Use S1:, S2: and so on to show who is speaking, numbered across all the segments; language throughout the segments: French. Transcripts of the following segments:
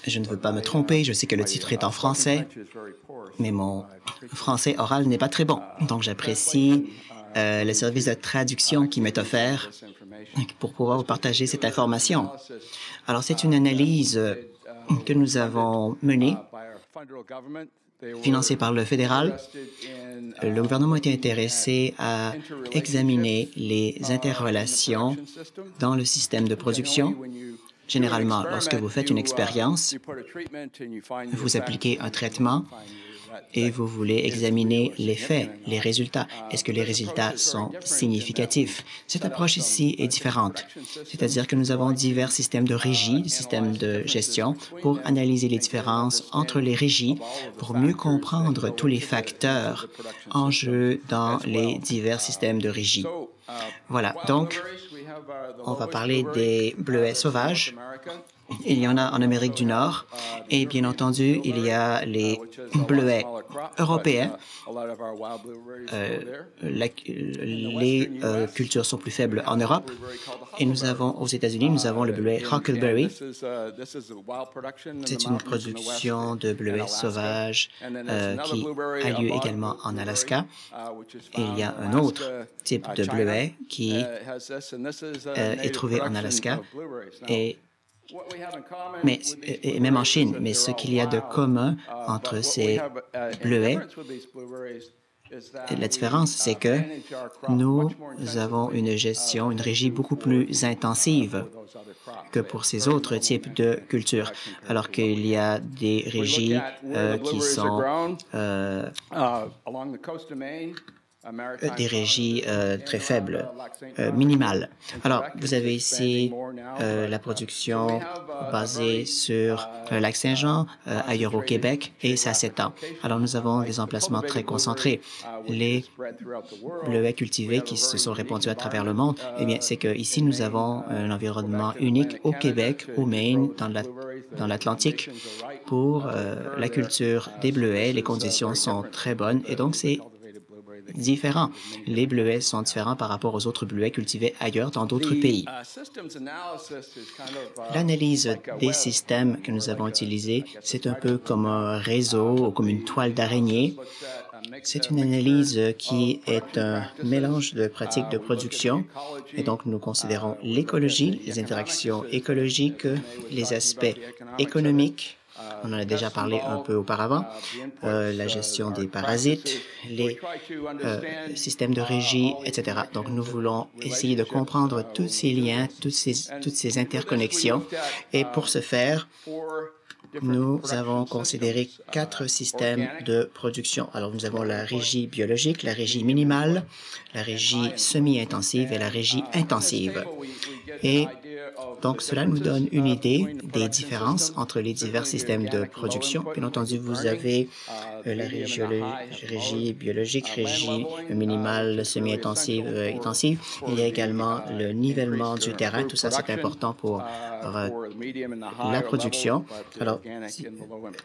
S1: Je ne veux pas me tromper, je sais que le titre est en français, mais mon français oral n'est pas très bon. Donc, j'apprécie le service de traduction qui m'est offert pour pouvoir vous partager cette information. Alors, c'est une analyse que nous avons menée, financée par le fédéral. Le gouvernement était intéressé à examiner les interrelations dans le système de production. Généralement, lorsque vous faites une expérience, vous appliquez un traitement et vous voulez examiner les faits, les résultats. Est-ce que les résultats sont significatifs? Cette approche ici est différente, c'est-à-dire que nous avons divers systèmes de régie, systèmes de gestion, pour analyser les différences entre les régies, pour mieux comprendre tous les facteurs en jeu dans les divers systèmes de régie. Voilà, donc, on va parler des bleuets sauvages. Il y en a en Amérique du Nord et bien entendu, il y a les bleuets européens. Les cultures sont plus faibles en Europe et nous avons aux États-Unis, nous avons le bleuet Huckleberry. C'est une production de bleuets sauvages qui a lieu également en Alaska. Il y a un autre type de bleuet qui est trouvé en Alaska et même en Chine. Mais ce qu'il y a de commun entre ces bleuets, la différence, c'est que nous avons une gestion, une régie beaucoup plus intensive que pour ces autres types de cultures, alors qu'il y a des régies qui sont des régies très faibles, minimales. Alors, vous avez ici la production basée sur le lac Saint-Jean, ailleurs au Québec, et ça s'étend. Alors, nous avons des emplacements très concentrés. Les bleuets cultivés qui se sont répandus à travers le monde, eh bien, c'est qu'ici, nous avons un environnement unique au Québec, au Maine, dans l'Atlantique. Pour la culture des bleuets, les conditions sont très bonnes, et donc, c'est différents. Les bleuets sont différents par rapport aux autres bleuets cultivés ailleurs dans d'autres pays. L'analyse des systèmes que nous avons utilisés, c'est un peu comme un réseau ou comme une toile d'araignée. C'est une analyse qui est un mélange de pratiques de production et donc nous considérons l'écologie, les interactions écologiques, les aspects économiques. On en a déjà parlé un peu auparavant, la gestion des parasites, les systèmes de régie, etc. Donc, nous voulons essayer de comprendre tous ces liens, toutes ces interconnexions. Et pour ce faire, nous avons considéré 4 systèmes de production. Alors, nous avons la régie biologique, la régie minimale, la régie semi-intensive et la régie intensive. Et donc, cela nous donne une idée des différences entre les divers systèmes de production. Bien entendu, vous avez la régie biologique, régie minimale, semi-intensive, intensive. Il y a également le nivellement du terrain. Tout ça, c'est important pour la production. Alors,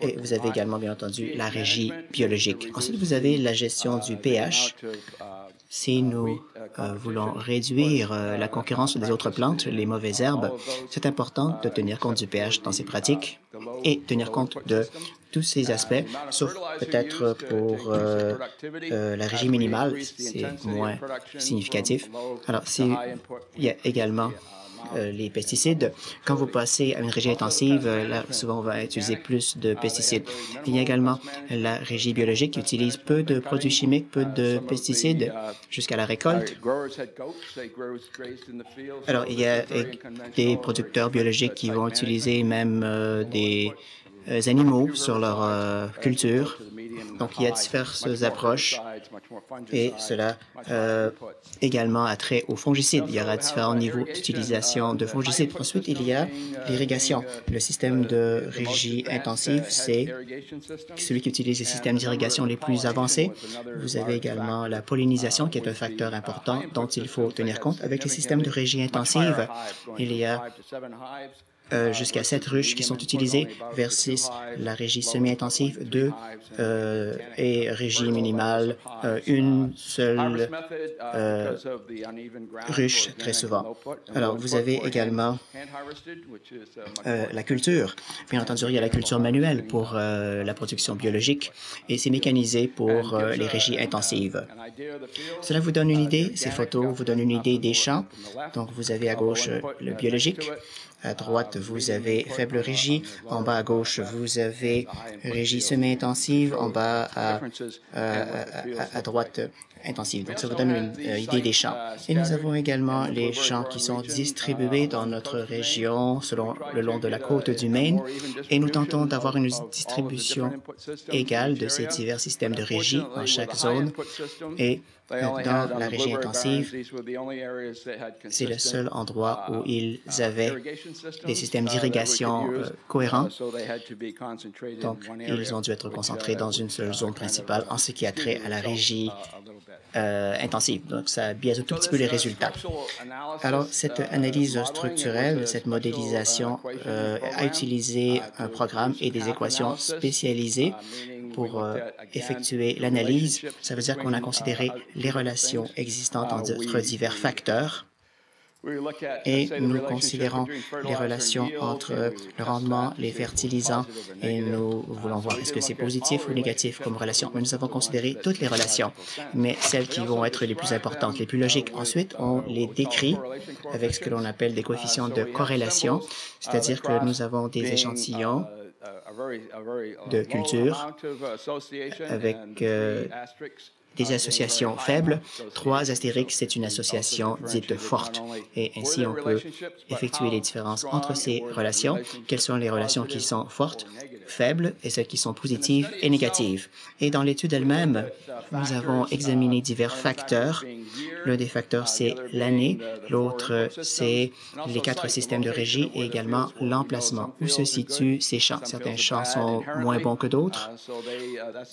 S1: et vous avez également, bien entendu, la régie biologique. Ensuite, vous avez la gestion du pH. Si nous voulons réduire la concurrence des autres plantes, les mauvaises herbes, c'est important de tenir compte du pH dans ces pratiques et tenir compte de tous ces aspects, sauf peut-être pour la régie minimale, c'est moins significatif. Alors, il y a également les pesticides. Quand vous passez à une régie intensive, là, souvent, on va utiliser plus de pesticides. Il y a également la régie biologique qui utilise peu de produits chimiques, peu de pesticides jusqu'à la récolte. Alors, il y a des producteurs biologiques qui vont utiliser même des animaux sur leur culture. Donc, il y a diverses approches et cela également a trait aux fongicides. Il y aura différents niveaux d'utilisation de fongicides. Ensuite, il y a l'irrigation. Le système de régie intensive, c'est celui qui utilise les systèmes d'irrigation les plus avancés. Vous avez également la pollinisation, qui est un facteur important dont il faut tenir compte. Avec les systèmes de régie intensive, il y a jusqu'à 7 ruches qui sont utilisées versus la régie semi-intensive, 2 et régie minimale, une seule ruche très souvent. Alors, vous avez également la culture. Bien entendu, il y a la culture manuelle pour la production biologique et c'est mécanisé pour les régies intensives. Cela vous donne une idée, ces photos vous donnent une idée des champs. Donc, vous avez à gauche le biologique. À droite, vous avez faible régie. En bas à gauche, vous avez régie semi-intensive. En bas à droite, intensive. Donc, ça vous donne une idée des champs. Et nous avons également les champs qui sont distribués dans notre région le long de la côte du Maine. Et nous tentons d'avoir une distribution égale de ces divers systèmes de régie dans chaque zone. Et dans la régie intensive, c'est le seul endroit où ils avaient des systèmes d'irrigation cohérents. Donc, ils ont dû être concentrés dans une seule zone principale en ce qui a trait à la régie intensive. Donc, ça biaise un tout petit peu les résultats. Alors, cette analyse structurelle, cette modélisation a utilisé un programme et des équations spécialisées pour effectuer l'analyse. Ça veut dire qu'on a considéré les relations existantes entre divers facteurs et nous considérons les relations entre le rendement, les fertilisants, et nous voulons voir est-ce que c'est positif ou négatif comme relation. Mais nous avons considéré toutes les relations, mais celles qui vont être les plus importantes, les plus logiques. Ensuite, on les décrit avec ce que l'on appelle des coefficients de corrélation, c'est-à-dire que nous avons des échantillons de culture avec des associations faibles. 3 astérix, c'est une association dite forte. Et ainsi, on peut effectuer les différences entre ces relations. Quelles sont les relations qui sont fortes, faibles et celles qui sont positives et négatives. Et dans l'étude elle-même, nous avons examiné divers facteurs. L'un des facteurs, c'est l'année. L'autre, c'est les 4 systèmes de régie et également l'emplacement. Où se situent ces champs? Certains champs sont moins bons que d'autres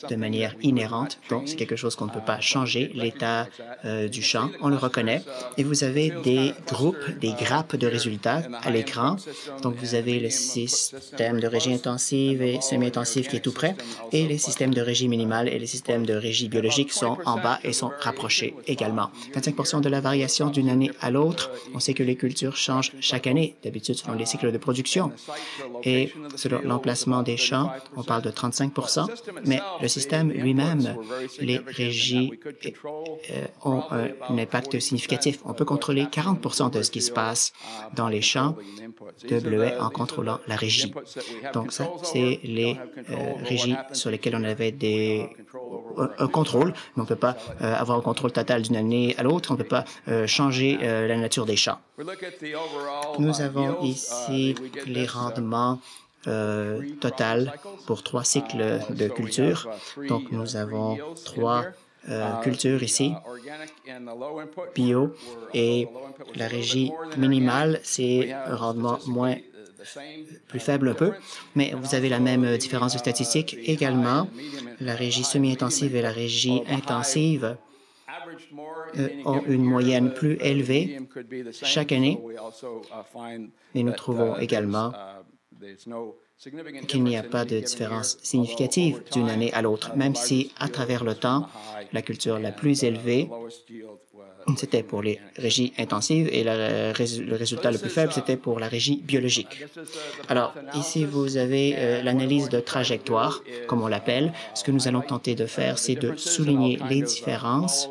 S1: de manière inhérente. Donc, c'est quelque chose qu'on ne peut pas changer. L'état du champ, on le reconnaît. Et vous avez des groupes, des grappes de résultats à l'écran. Donc, vous avez le système de régie intensive et semi-intensive qui est tout près, et les systèmes de régie minimale et les systèmes de régie biologique sont en bas et sont rapprochés également. 25 de la variation d'une année à l'autre. On sait que les cultures changent chaque année, d'habitude selon les cycles de production. Et selon l'emplacement des champs, on parle de 35 mais le système lui-même, les régies ont un impact significatif. On peut contrôler 40 de ce qui se passe dans les champs de bleuets en contrôlant la régie. Donc, ça, c'est les régies sur lesquelles on avait un contrôle, mais on ne peut pas avoir un contrôle total d'une année à l'autre. On ne peut pas changer la nature des champs. Nous avons ici les rendements total pour 3 cycles de culture. Donc, nous avons 3 cultures ici, bio, et la régie minimale, c'est un rendement plus faible un peu, mais vous avez la même différence de statistiques. Également, la régie semi-intensive et la régie intensive ont une moyenne plus élevée chaque année, et nous trouvons également qu'il n'y a pas de différence significative d'une année à l'autre, même si, à travers le temps, la culture la plus élevée, c'était pour les régies intensives et le résultat le plus faible, c'était pour la régie biologique. Alors, ici, vous avez l'analyse de trajectoire, comme on l'appelle. Ce que nous allons tenter de faire, c'est de souligner les différences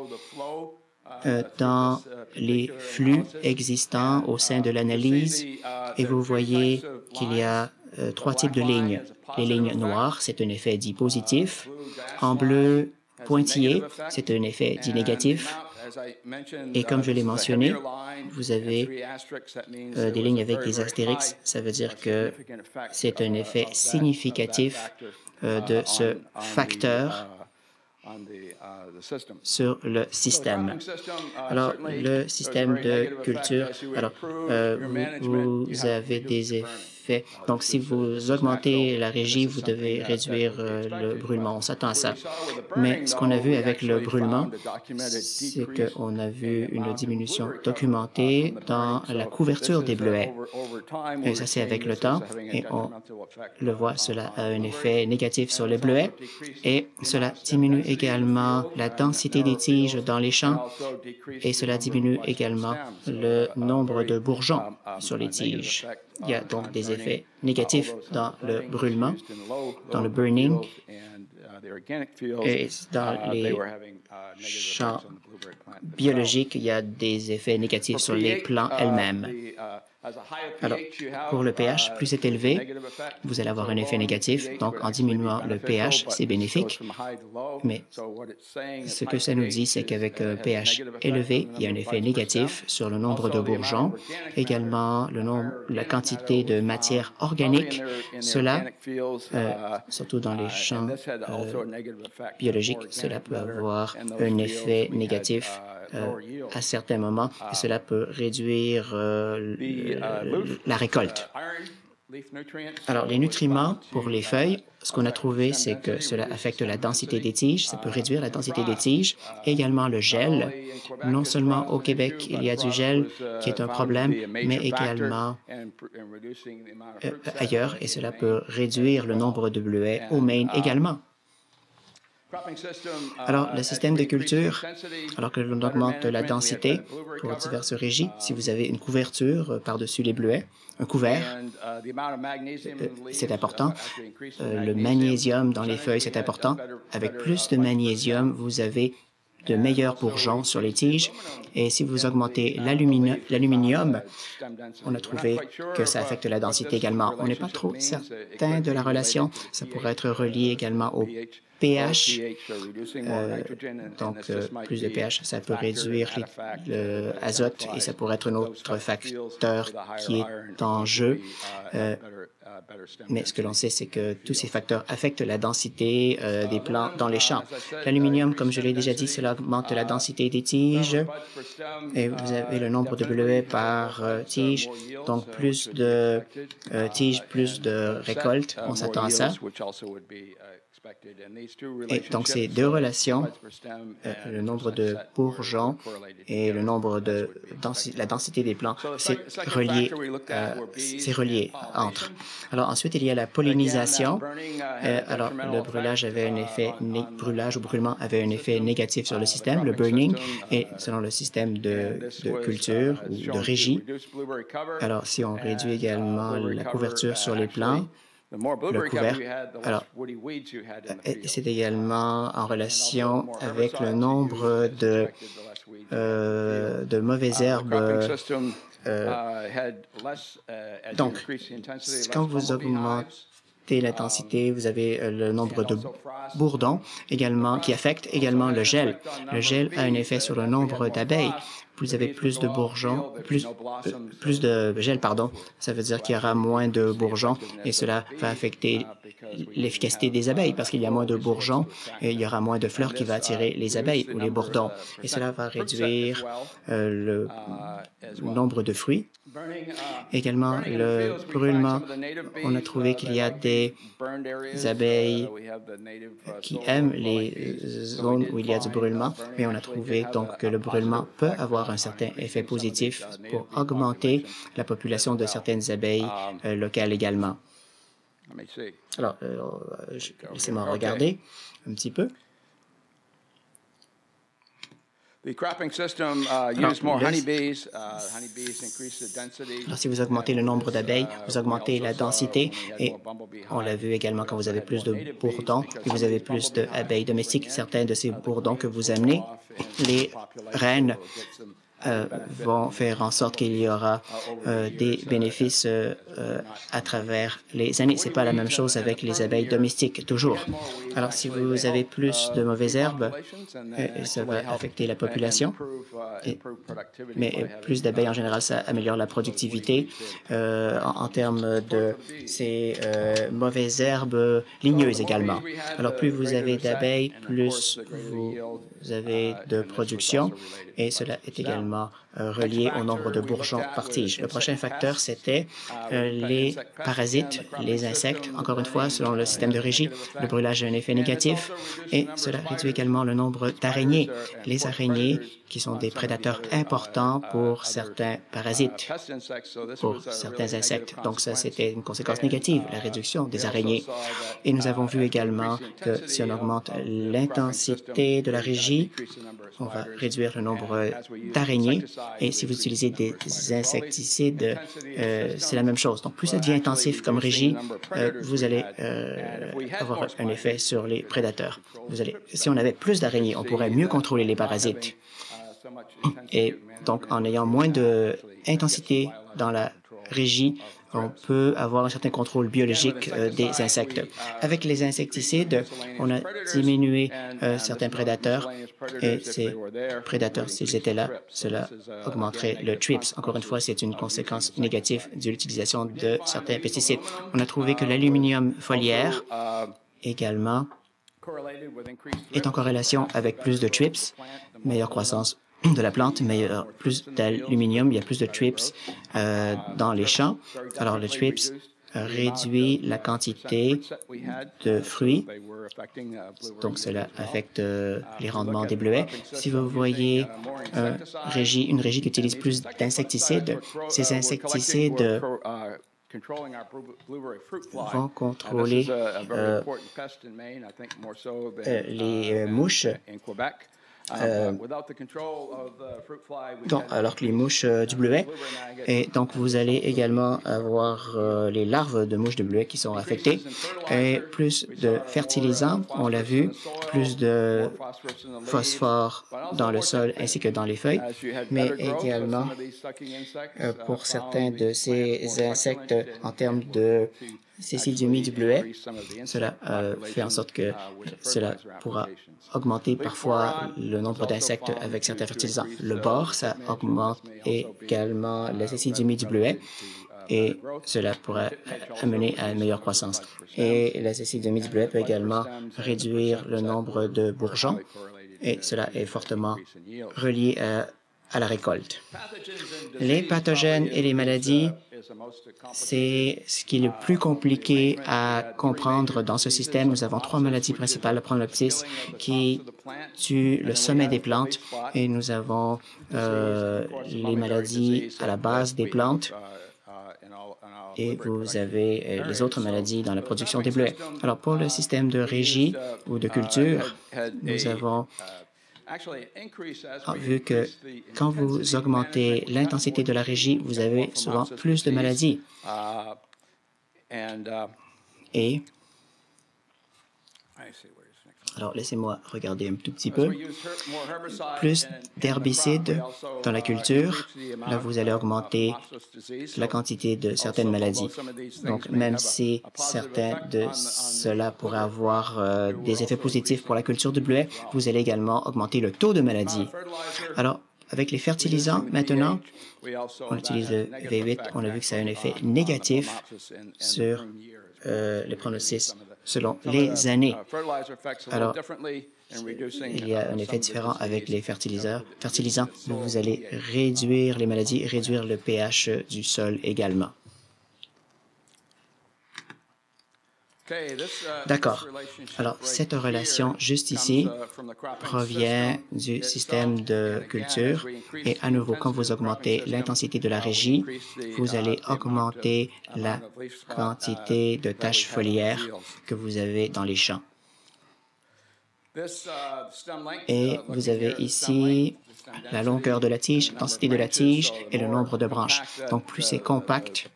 S1: dans les flux existants au sein de l'analyse. Et vous voyez qu'il y a 3 types de lignes. Les lignes noires, c'est un effet dit positif. En bleu pointillé, c'est un effet dit négatif. Et comme je l'ai mentionné, vous avez des lignes avec des astérix. Ça veut dire que c'est un effet significatif de ce facteur sur le système. Alors, le système de culture, alors, vous avez des effets effet. Donc, si vous augmentez la régie, vous devez réduire le brûlement. On s'attend à ça. Mais ce qu'on a vu avec le brûlement, c'est qu'on a vu une diminution documentée dans la couverture des bleuets. Et ça, c'est avec le temps. Et on le voit, cela a un effet négatif sur les bleuets. Et cela diminue également la densité des tiges dans les champs. Et cela diminue également le nombre de bourgeons sur les tiges. Il y a donc des effets négatifs dans le brûlement, dans le burning, et dans les champs biologiques, il y a des effets négatifs sur les plants elles-mêmes. Alors, pour le pH, plus c'est élevé, vous allez avoir un effet négatif. Donc, en diminuant le pH, c'est bénéfique. Mais ce que ça nous dit, c'est qu'avec un pH élevé, il y a un effet négatif sur le nombre de bourgeons, également la quantité de matière organique. Cela, surtout dans les champs biologiques, cela peut avoir un effet négatif à certains moments et cela peut réduire la récolte. Alors, les nutriments pour les feuilles, ce qu'on a trouvé, c'est que cela affecte la densité des tiges, ça peut réduire la densité des tiges, également le gel. Non seulement au Québec, il y a du gel qui est un problème, mais également ailleurs, et cela peut réduire le nombre de bleuets au Maine également. Alors, le système de culture, alors que l'on augmente la densité pour diverses régies, si vous avez une couverture par-dessus les bleuets, un couvert, c'est important. Le magnésium dans les feuilles, c'est important. Avec plus de magnésium, vous avez de meilleurs bourgeons sur les tiges. Et si vous augmentez l'aluminium, on a trouvé que ça affecte la densité également. On n'est pas trop certain de la relation. Ça pourrait être relié également au pH. Donc, plus de pH, ça peut réduire l'azote et ça pourrait être un autre facteur qui est en jeu. Mais ce que l'on sait, c'est que tous ces facteurs affectent la densité des plants dans les champs. L'aluminium, comme je l'ai déjà dit, cela augmente la densité des tiges et vous avez le nombre de bleuets par tige. Donc, plus de tiges, plus de récoltes. On s'attend à ça. Et donc, ces deux relations, le nombre de bourgeons et le nombre de la densité des plants, c'est relié entre. Alors, ensuite, il y a la pollinisation. Alors, le brûlage avait un effet, brûlage ou brûlement avait un effet négatif sur le système, le burning, et selon le système de culture ou de régie. Alors, si on réduit également la couverture sur les plants, le couvert. Alors, c'est également en relation avec le nombre de mauvaises herbes. Donc, quand vous augmentez l'intensité, vous avez le nombre de bourdons également qui affecte également le gel. Le gel a un effet sur le nombre d'abeilles. Vous avez plus de bourgeons, plus de gel, pardon, ça veut dire qu'il y aura moins de bourgeons et cela va affecter l'efficacité des abeilles parce qu'il y a moins de bourgeons et il y aura moins de fleurs qui vont attirer les abeilles ou les bourdons. Et cela va réduire le nombre de fruits. Également, le brûlement, on a trouvé qu'il y a des abeilles qui aiment les zones où il y a du brûlement, mais on a trouvé donc que le brûlement peut avoir un certain effet positif pour augmenter la population de certaines abeilles locales également. Alors, laissez-moi regarder un petit peu. Alors, si vous augmentez le nombre d'abeilles, vous augmentez la densité et on l'a vu également quand vous avez plus de bourdons et vous avez plus d'abeilles domestiques. Certains de ces bourdons que vous amenez, les reines vont faire en sorte qu'il y aura des bénéfices à travers les années. Ce n'est pas la même chose avec les abeilles domestiques, toujours. Alors, si vous avez plus de mauvaises herbes, ça va affecter la population. Mais plus d'abeilles, en général, ça améliore la productivité en termes de ces mauvaises herbes ligneuses également. Alors, plus vous avez d'abeilles, plus vous avez de production et cela est également également relié au nombre de bourgeons par tige. Le prochain facteur, c'était les parasites, les insectes. Encore une fois, selon le système de régie, le brûlage a un effet négatif et cela réduit également le nombre d'araignées. Les araignées, qui sont des prédateurs importants pour certains parasites, pour certains insectes. Donc ça, c'était une conséquence négative, la réduction des araignées. Et nous avons vu également que si on augmente l'intensité de la régie, on va réduire le nombre d'araignées. Et si vous utilisez des insecticides, c'est la même chose. Donc, plus ça devient intensif comme régie, vous allez avoir un effet sur les prédateurs. Si on avait plus d'araignées, on pourrait mieux contrôler les parasites. Et donc, en ayant moins d'intensité dans la régie, on peut avoir un certain contrôle biologique des insectes. Avec les insecticides, on a diminué certains prédateurs et ces prédateurs, s'ils étaient là, cela augmenterait le TRIPS. Encore une fois, c'est une conséquence négative de l'utilisation de certains pesticides. On a trouvé que l'aluminium foliaire également est en corrélation avec plus de TRIPS, meilleure croissance de la plante, mais plus d'aluminium, il y a plus de TRIPS dans les champs. Alors, le TRIPS réduit la quantité de fruits, donc cela affecte les rendements des bleuets. Si vous voyez une régie qui utilise plus d'insecticides, ces insecticides vont contrôler les mouches. Alors que les mouches du bleuet, et donc vous allez également avoir les larves de mouches de bleuet qui sont affectées, et plus de fertilisants, on l'a vu, plus de phosphore dans le sol ainsi que dans les feuilles, mais également pour certains de ces insectes en termes de cécidiumie du bleuet, cela fait en sorte que cela pourra augmenter parfois le nombre d'insectes avec certains fertilisants. Le bore, ça augmente également la cécidiumie du bleuet et cela pourrait amener à une meilleure croissance. Et la cécidiumie du bleuet peut également réduire le nombre de bourgeons et cela est fortement relié à la récolte. Les pathogènes et les maladies, c'est ce qui est le plus compliqué à comprendre dans ce système. Nous avons 3 maladies principales, la Promolopsis qui tue le sommet des plantes et nous avons les maladies à la base des plantes et vous avez les autres maladies dans la production des bleuets. Alors, pour le système de régie ou de culture, nous avons vu que quand vous augmentez l'intensité de la régie, vous avez souvent plus de maladies. Et alors, laissez-moi regarder un tout petit peu. Plus d'herbicides dans la culture, là, vous allez augmenter la quantité de certaines maladies. Donc, même si certains de cela pourraient avoir des effets positifs pour la culture du bleuet, vous allez également augmenter le taux de maladies. Alors, avec les fertilisants, maintenant, on utilise le V8. On a vu que ça a un effet négatif sur les pronostics selon les années. Alors, il y a un effet différent avec les fertilisants. Vous allez réduire les maladies, réduire le pH du sol également. D'accord. Alors, cette relation juste ici provient du système de culture. Et à nouveau, quand vous augmentez l'intensité de la régie, vous allez augmenter la quantité de taches foliaires que vous avez dans les champs. Et vous avez ici la longueur de la tige, l'intensité de la tige et le nombre de branches. Donc, plus c'est compact,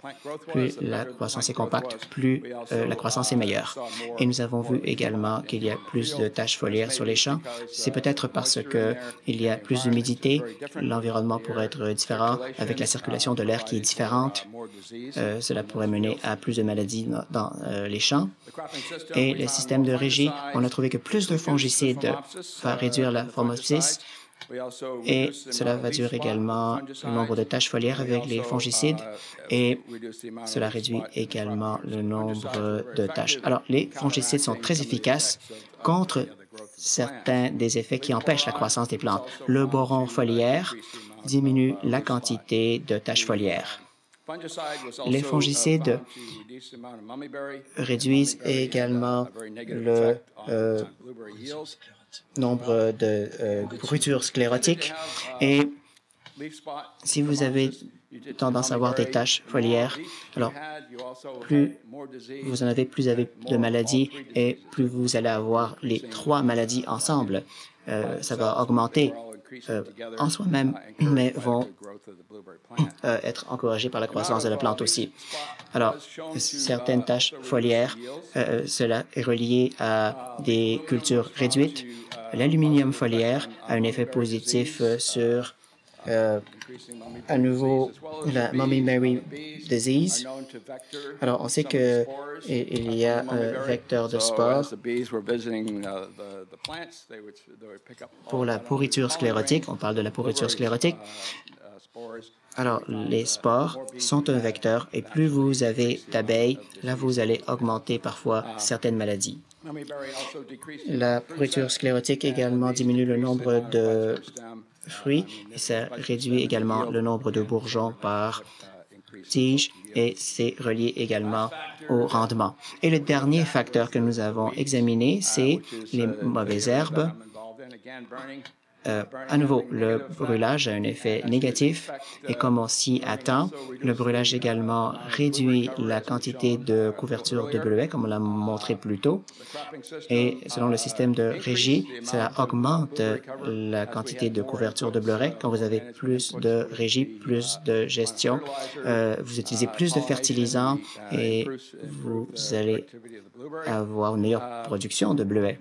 S1: plus la croissance est compacte, plus la croissance est meilleure. Et nous avons vu également qu'il y a plus de taches foliaires sur les champs. C'est peut-être parce qu'il y a plus d'humidité, l'environnement pourrait être différent, avec la circulation de l'air qui est différente. Cela pourrait mener à plus de maladies dans les champs. Et le système de régie, on a trouvé que plus de fongicides va réduire la Phomopsis. Et cela va réduire également le nombre de taches foliaires avec les fongicides et cela réduit également le nombre de taches. Alors, les fongicides sont très efficaces contre certains des effets qui empêchent la croissance des plantes. Le boron foliaire diminue la quantité de taches foliaires. Les fongicides réduisent également le nombre de pourritures sclérotiques et si vous avez tendance à avoir des taches foliaires, alors plus vous en avez, plus vous avez de maladies et plus vous allez avoir les trois maladies ensemble. Ça va augmenter en soi-même, mais vont être encouragés par la croissance de la plante aussi. Alors, certaines taches foliaires, cela est relié à des cultures réduites. L'aluminium foliaire a un effet positif sur à nouveau la Mummy Mary disease. Alors, on sait qu'il y a un vecteur de spores pour la pourriture sclérotique. On parle de la pourriture sclérotique. Alors, les spores sont un vecteur et plus vous avez d'abeilles, là, vous allez augmenter parfois certaines maladies. La pourriture sclérotique également diminue le nombre de fruits et ça réduit également le nombre de bourgeons par tige et c'est relié également au rendement. Et le dernier facteur que nous avons examiné, c'est les mauvaises herbes. À nouveau, le brûlage a un effet négatif et comme on s'y attend, le brûlage également réduit la quantité de couverture de bleuets, comme on l'a montré plus tôt. Et selon le système de régie, cela augmente la quantité de couverture de bleuets. Quand vous avez plus de régie, plus de gestion, vous utilisez plus de fertilisants et vous allez avoir une meilleure production de bleuets.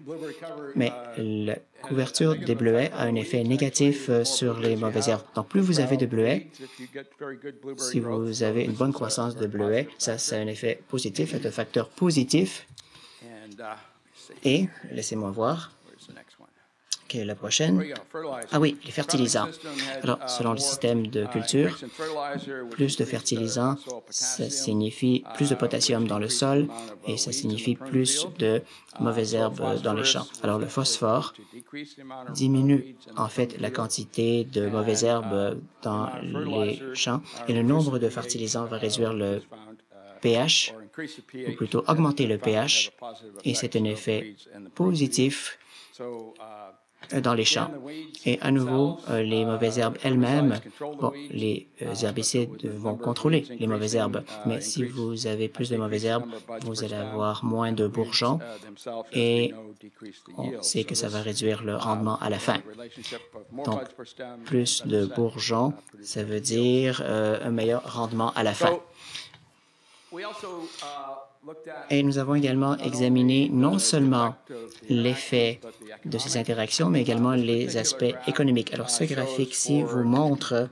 S1: Mais la couverture des bleuets a un effet négatif sur les mauvaises herbes. Donc, plus vous avez de bleuets, si vous avez une bonne croissance de bleuets, ça a un effet positif, c'est un facteur positif. Et, laissez-moi voir, quelle est la prochaine? Ah oui, les fertilisants. Alors, selon le système de culture, plus de fertilisants, ça signifie plus de potassium dans le sol et ça signifie plus de mauvaises herbes dans les champs. Alors, le phosphore diminue en fait la quantité de mauvaises herbes dans les champs et le nombre de fertilisants va réduire le pH, ou plutôt augmenter le pH, et c'est un effet positif dans les champs. Et à nouveau, les mauvaises herbes elles-mêmes, bon, les herbicides vont contrôler les mauvaises herbes, mais si vous avez plus de mauvaises herbes, vous allez avoir moins de bourgeons et on sait que ça va réduire le rendement à la fin. Donc, plus de bourgeons, ça veut dire un meilleur rendement à la fin. Et nous avons également examiné non seulement l'effet de ces interactions, mais également les aspects économiques. Alors, ce graphique-ci vous montre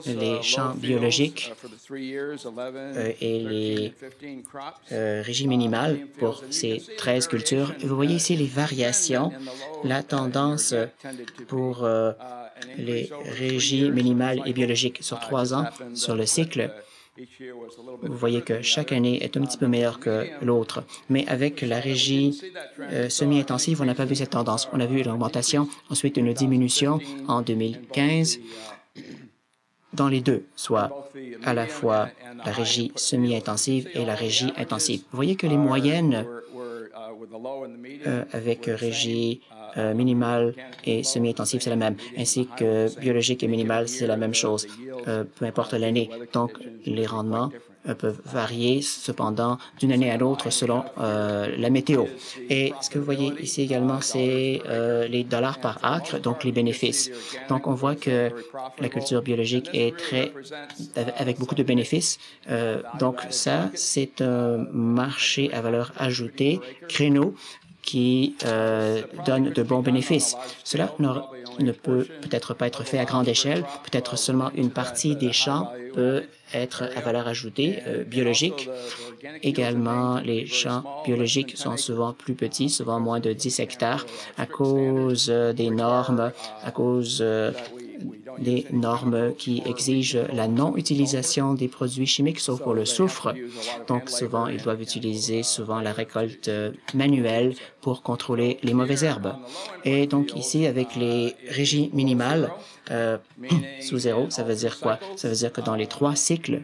S1: les champs biologiques et les régimes minimales pour ces 13 cultures. Vous voyez ici les variations, la tendance pour les régimes minimales et biologiques sur 3 ans, sur le cycle. Vous voyez que chaque année est un petit peu meilleure que l'autre. Mais avec la régie semi-intensive, on n'a pas vu cette tendance. On a vu une augmentation, ensuite une diminution en 2015 dans les deux, soit à la fois la régie semi-intensive et la régie intensive. Vous voyez que les moyennes avec régie minimale et semi-intensive, c'est la même, ainsi que biologique et minimale, c'est la même chose, peu importe l'année. Donc, les rendements peuvent varier cependant d'une année à l'autre selon la météo. Et ce que vous voyez ici également, c'est les dollars par acre, donc les bénéfices. Donc, on voit que la culture biologique est avec beaucoup de bénéfices. Donc, ça, c'est un marché à valeur ajoutée, créneau, qui donne de bons bénéfices. Cela ne peut peut-être pas être fait à grande échelle, peut-être seulement une partie des champs peut être à valeur ajoutée biologique. Également, les champs biologiques sont souvent plus petits, souvent moins de 10 hectares, à cause des normes, à cause des normes qui exigent la non-utilisation des produits chimiques, sauf pour le soufre. Donc, souvent, ils doivent utiliser la récolte manuelle pour contrôler les mauvaises herbes. Et donc, ici, avec les régies minimales, sous zéro, ça veut dire quoi? Ça veut dire que dans les 3 cycles,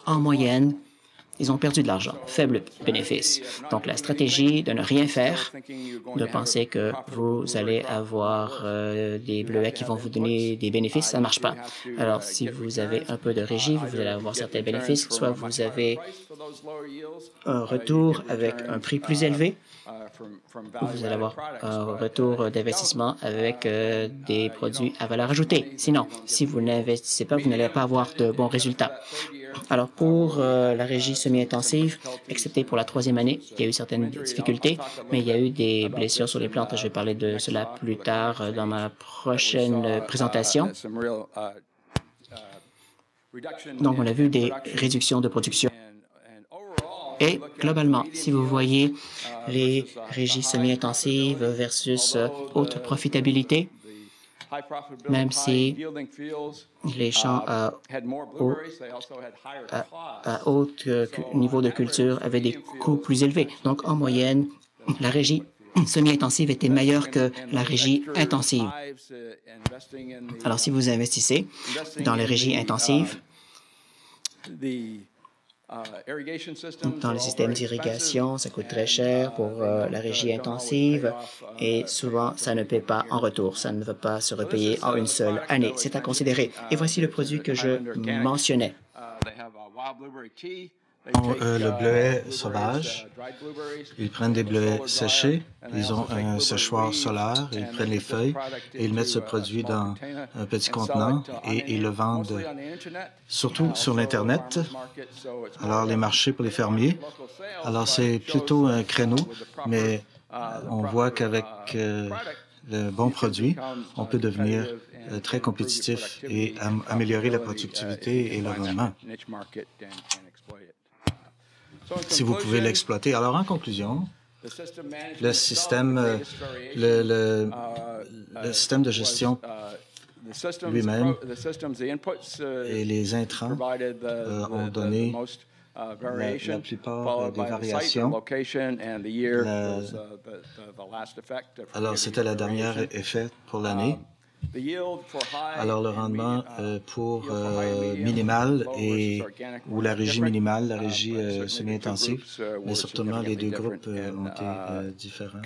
S1: en moyenne, ils ont perdu de l'argent, faible bénéfice. Donc, la stratégie de ne rien faire, de penser que vous allez avoir des bleuets qui vont vous donner des bénéfices, ça ne marche pas. Alors, si vous avez un peu de régie, vous allez avoir certains bénéfices, soit vous avez un retour avec un prix plus élevé, ou vous allez avoir un retour d'investissement avec des produits à valeur ajoutée. Sinon, si vous n'investissez pas, vous n'allez pas avoir de bons résultats. Alors, pour la régie semi-intensive, excepté pour la 3e année, il y a eu certaines difficultés, mais il y a eu des blessures sur les plantes. Je vais parler de cela plus tard dans ma prochaine présentation. Donc, on a vu des réductions de production. Et globalement, si vous voyez les régies semi-intensives versus haute profitabilité, même si les champs à haut niveau de culture avaient des coûts plus élevés. Donc, en moyenne, la régie semi-intensive était meilleure que la régie intensive. Alors, si vous investissez dans les régies intensives, dans le système d'irrigation, ça coûte très cher pour la régie intensive et souvent, ça ne paie pas en retour. Ça ne va pas se repayer en une seule année. C'est à considérer. Et voici le produit que je mentionnais.
S2: Le bleuet sauvage, ils prennent des bleuets séchés, ils ont un séchoir solaire, ils prennent les feuilles et ils mettent ce produit dans un petit contenant et ils le vendent surtout sur l'Internet. Alors, les marchés pour les fermiers. Alors, c'est plutôt un créneau, mais on voit qu'avec le bon produit, on peut devenir très compétitif et améliorer la productivité et le rendement, si vous pouvez l'exploiter. Alors, en conclusion, le système de gestion lui-même et les intrants ont donné la plupart des variations. Alors, c'était le dernier effet pour l'année. Alors, le rendement pour minimal ou la régie minimale, la régie semi-intensive, mais surtout les deux groupes ont été différents.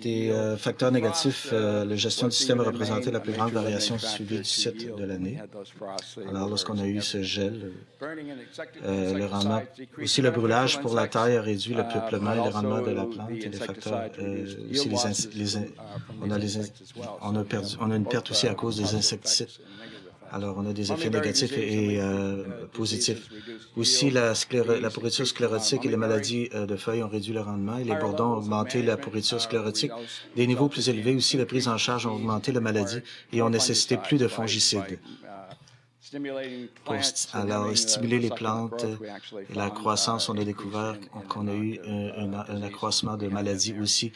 S2: Des facteurs négatifs, la gestion du système a représenté la plus grande variation suivie du site de l'année. Alors, lorsqu'on a eu ce gel, le rendement, aussi le brûlage pour la taille a réduit le peuplement et le rendement de la plante et les facteurs, aussi on a une perte aussi à cause des insecticides. Alors, on a des effets négatifs et positifs. Aussi, la pourriture sclérotique et les maladies de feuilles ont réduit le rendement et les bourdons ont augmenté la pourriture sclérotique. Des niveaux plus élevés aussi, la prise en charge ont augmenté la maladie et ont nécessité plus de fongicides. Alors, stimuler les plantes et la croissance, on a découvert qu'on a eu un accroissement de maladies aussi.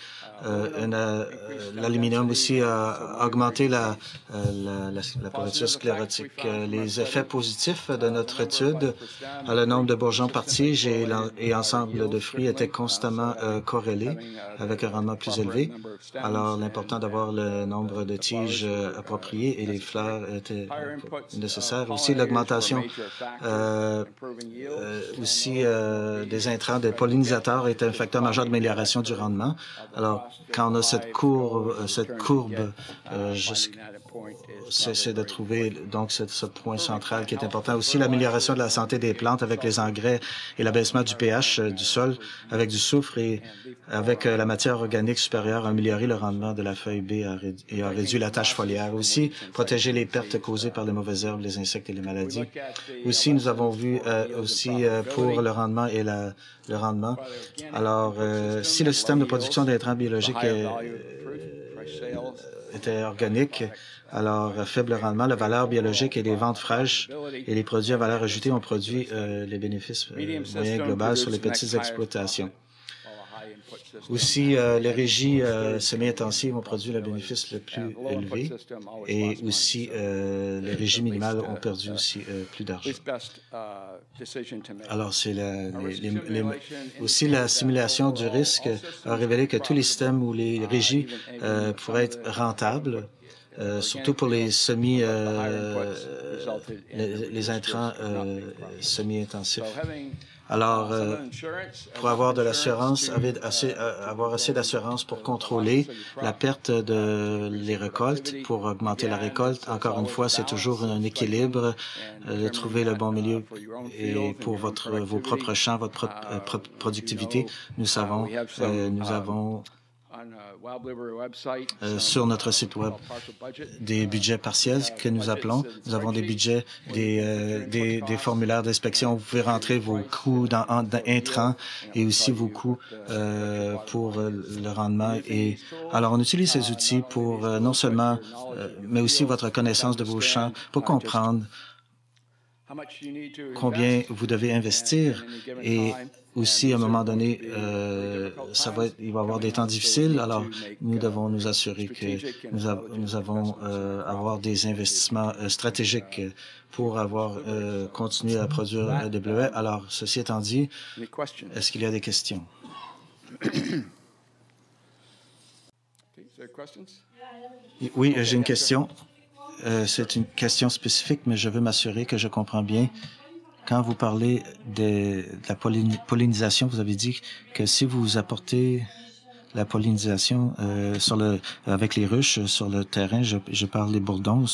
S2: L'aluminium aussi a augmenté la pourriture sclérotique. Les effets positifs de notre étude, le nombre de bourgeons par tige et ensemble de fruits étaient constamment corrélés avec un rendement plus élevé. Alors, l'important d'avoir le nombre de tiges appropriées et les fleurs était nécessaire. Aussi, l'augmentation des intrants, des pollinisateurs est un facteur majeur d'amélioration du rendement. Alors, quand on a cette courbe, c'est de trouver donc ce point central qui est important. Aussi, l'amélioration de la santé des plantes avec les engrais et l'abaissement du pH du sol avec du soufre et avec la matière organique supérieure a amélioré le rendement de la feuille B et a réduit la tache foliaire. Aussi, protéger les pertes causées par les mauvaises herbes, les insectes et les maladies. Aussi, nous avons vu pour le rendement et le rendement. Alors, si le système de production d'intrants biologiques était organique, alors faible rendement, la valeur biologique et les ventes fraîches et les produits à valeur ajoutée ont produit les bénéfices moyens globaux sur les petites exploitations. Aussi, les régies semi-intensives ont produit le bénéfice le plus élevé et aussi les régies minimales ont perdu aussi plus d'argent. Alors, c'est aussi la simulation du risque a révélé que tous les systèmes où les régies pourraient être rentables, surtout pour les les intrants semi-intensifs. Alors, pour avoir de l'assurance, avoir assez d'assurance pour contrôler la perte les récoltes, pour augmenter la récolte. Encore une fois, c'est toujours un équilibre de trouver le bon milieu. Et pour vos propres champs, votre propre productivité, nous avons sur notre site Web des budgets partiels que nous appelons. Nous avons des budgets, des formulaires d'inspection où vous pouvez rentrer vos coûts intrants et aussi vos coûts pour le rendement. Et alors, on utilise ces outils pour non seulement, mais aussi votre connaissance de vos champs pour comprendre combien vous devez investir et aussi, à un moment donné, il va y avoir des temps difficiles. Alors, nous devons nous assurer que nous avons avoir des investissements stratégiques pour continuer à produire des bleuets. Alors, ceci étant dit, est-ce qu'il y a des questions? Oui, j'ai une question. C'est une question spécifique, mais je veux m'assurer que je comprends bien. Quand vous parlez de la pollinisation, vous avez dit que si vous apportez la pollinisation avec les ruches sur le terrain, je parle des bourdons,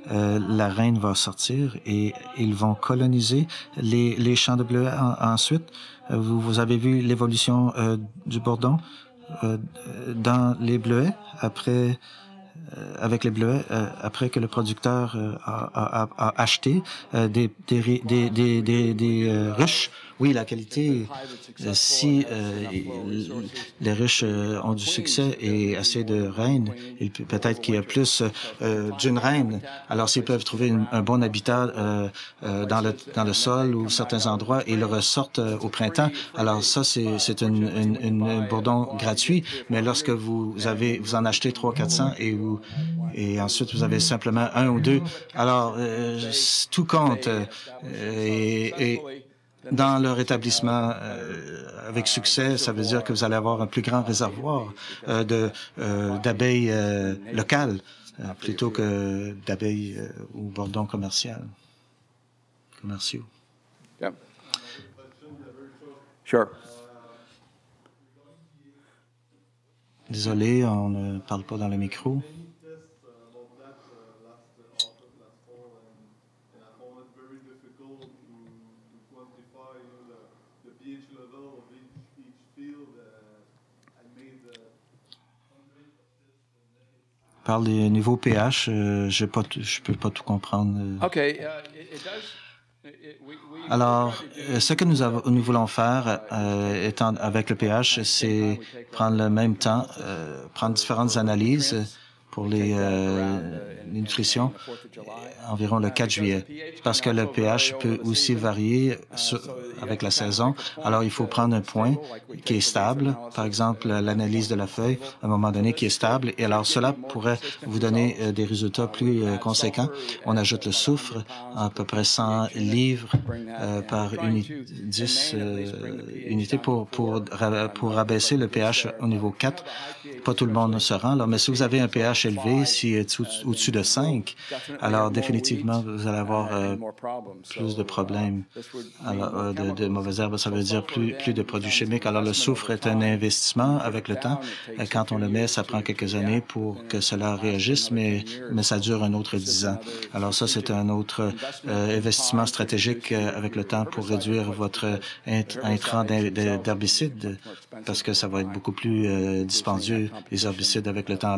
S2: la reine va sortir et ils vont coloniser les champs de bleuets ensuite. Vous avez vu l'évolution du bourdon dans les bleuets avec les bleuets, après que le producteur a acheté des ruches. Oui, la qualité, si les ruches ont du succès et assez de reines, peut-être qu'il y a plus d'une reine. Alors, s'ils peuvent trouver un bon habitat dans le sol ou certains endroits et le ressortent au printemps, alors ça, c'est un bourdon gratuit. Mais lorsque vous en achetez 300-400 et ensuite vous avez simplement un ou deux, alors tout compte. Et dans leur établissement avec succès, ça veut dire que vous allez avoir un plus grand réservoir d'abeilles locales plutôt que d'abeilles ou bourdons commerciaux.
S3: Yeah. Sure.
S2: Désolé, on ne parle pas dans le micro. Parle des niveaux pH, je peux pas tout comprendre. Alors, ce que nous voulons faire, étant avec le pH, c'est prendre le même temps, prendre différentes analyses pour les nutritions environ le 4 juillet, parce que le pH peut aussi varier avec la saison. Alors, il faut prendre un point qui est stable, par exemple l'analyse de la feuille, à un moment donné qui est stable, et alors cela pourrait vous donner des résultats plus conséquents. On ajoute le soufre, à peu près 100 livres par 10 unités pour abaisser le pH au niveau 4. Pas tout le monde se rend, là, mais si vous avez un pH élevé, si au-dessus de 5, alors définitivement, vous allez avoir plus de problèmes. Alors, de mauvaises herbes, ça veut dire plus de produits chimiques. Alors, le soufre est un investissement avec le temps. Quand on le met, ça prend quelques années pour que cela réagisse, mais ça dure un autre 10 ans. Alors, ça, c'est un autre investissement stratégique avec le temps pour réduire votre intrant d'herbicides, parce que ça va être beaucoup plus dispendieux, les herbicides, avec le temps.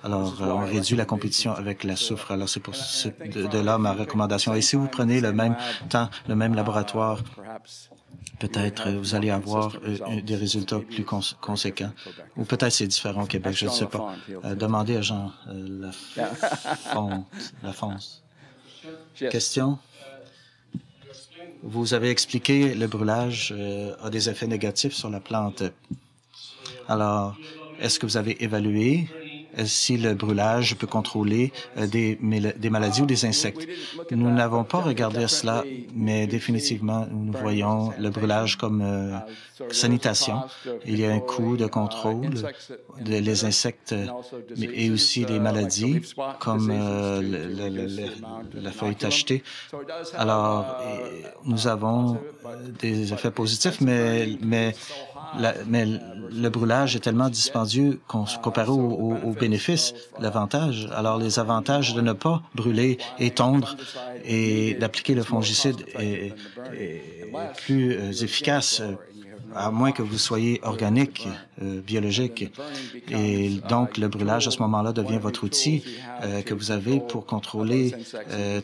S2: Alors, on réduit la compétition avec la soufre. Alors, c'est pour de là ma recommandation. Et si vous prenez le même temps, le même laboratoire, peut-être vous allez avoir des résultats plus conséquents. Ou peut-être c'est différent au Québec, je ne sais pas. Demandez à Jean Lafonce. Question? Vous avez expliqué le brûlage a des effets négatifs sur la plante. Alors, est-ce que vous avez évalué si le brûlage peut contrôler des maladies ou des insectes? Nous n'avons pas regardé cela, mais définitivement, nous voyons le brûlage comme sanitation. Il y a un coût de contrôle des insectes et aussi les maladies, comme la feuille tachetée. Alors, nous avons des effets positifs, mais le brûlage est tellement dispendieux comparé aux bénéfices, l'avantage. Alors, les avantages de ne pas brûler et tondre et d'appliquer le fongicide est plus efficace, à moins que vous soyez organique, biologique. Et donc, le brûlage, à ce moment-là, devient votre outil que vous avez pour contrôler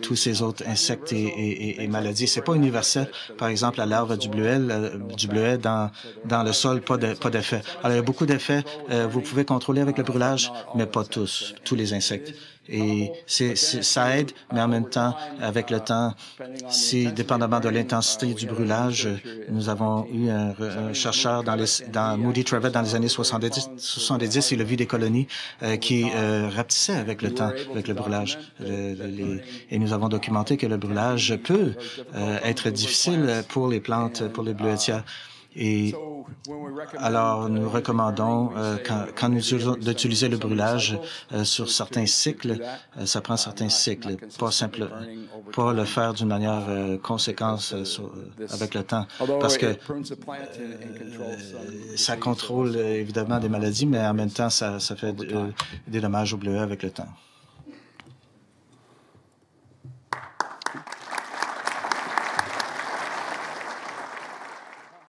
S2: tous ces autres insectes et maladies. C'est pas universel. Par exemple, la larve du bleuet dans le sol, pas d'effet. Alors, il y a beaucoup d'effets. Vous pouvez contrôler avec le brûlage, mais pas tous les insectes. Et ça aide, mais en même temps, avec le temps, dépendamment de l'intensité du brûlage, nous avons eu un chercheur dans Moody Trevett dans les années 70, il a vu des colonies qui rapetissaient avec le temps, avec le brûlage. Et nous avons documenté que le brûlage peut être difficile pour les plantes, pour les bleuetières. Et alors, nous recommandons, quand nous utilisons d'utiliser le brûlage sur certains cycles, ça prend certains cycles, pas le faire d'une manière conséquente avec le temps, parce que ça contrôle évidemment des maladies, mais en même temps, ça fait des dommages au bleuet avec le temps.